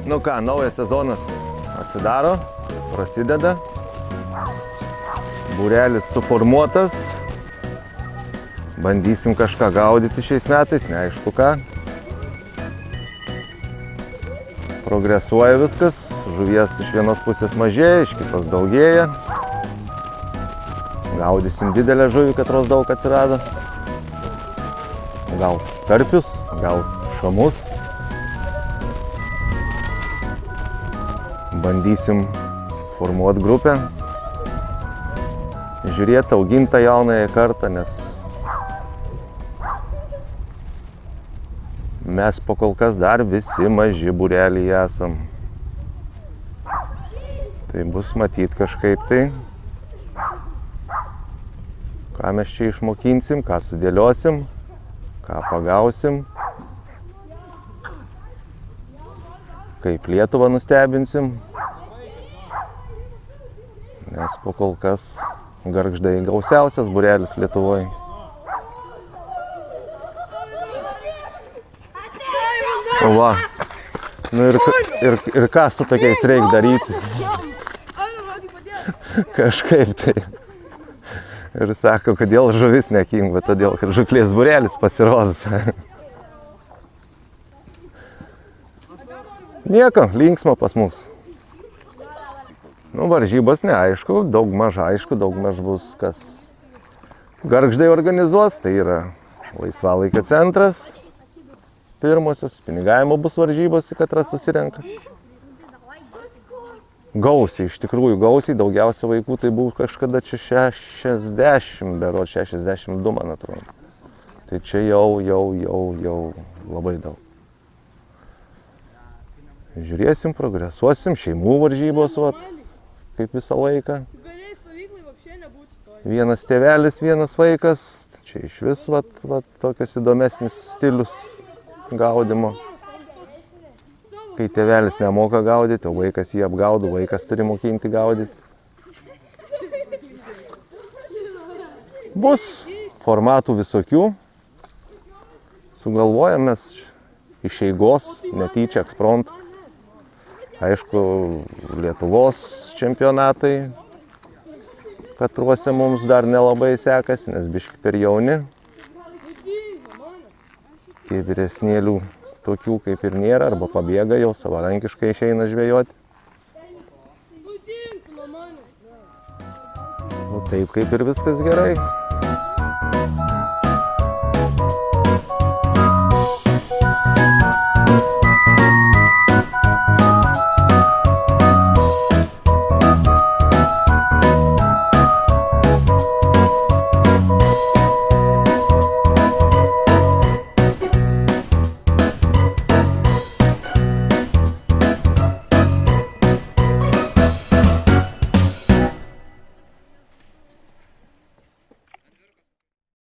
Nu ką, naujas sezonas atsidaro, prasideda. Būrelis suformuotas. Bandysim kažką gaudyti šiais metais, neaišku ką. Progresuoja viskas. Žuvies iš vienos pusės mažėja, iš kitos daugėja. Gaudysim didelę žuvį, katros daug atsirado. Gal karpius, gal šamus. Bandysim formuoti grupę. Žiūrėti, auginti tą jaunąją kartą, nes mes po kol kas dar visi maži būreliai esam. Tai bus matyt kažkaip tai, ką mes čia išmokinsim, ką sudėliosim, ką pagausim, kaip Lietuvą nustebinsim, nes po kol kas Gargždai gausiausias būrelis Lietuvoje. Va, nu ir ką su tokiais reikia daryti? Kažkaip tai. Ir sako, kodėl žuvis nekimba, todėl, kad žuklės būrelis pasirodys. Nieko, linksma pas mus. Nu, varžybos neaišku, daugmaž aišku, daugmaž bus kas Gargždai organizuos, tai yra laisvalaikio centras. Pirmosios, pinigavimo bus varžybos, katras susirenka. Gausiai, iš tikrųjų gausiai, daugiausia vaikų tai buvo kažkada čia 60, berods 62, man atrodo. Tai čia jau labai daug. Žiūrėsim, progresuosim, šeimų varžybos, vat, kaip visą laiką. Vienas tėvelis, vienas vaikas, čia iš vis vat, tokios įdomesnis stilius gaudimo. Kai tėvelis nemoka gaudyti, o vaikas jį apgaudo, vaikas turi mokinti gaudyti. Bus formatų visokių. Sugalvojam mes iš eigos, netyčia eksprompt. Aišku, Lietuvos čempionatai, katruose mums dar nelabai sekasi, nes biški per jauni. Tie vyresnėlių tokių kaip ir nėra, arba pabėga jau savarankiškai išeina žvejoti. Nu, taip kaip ir viskas gerai.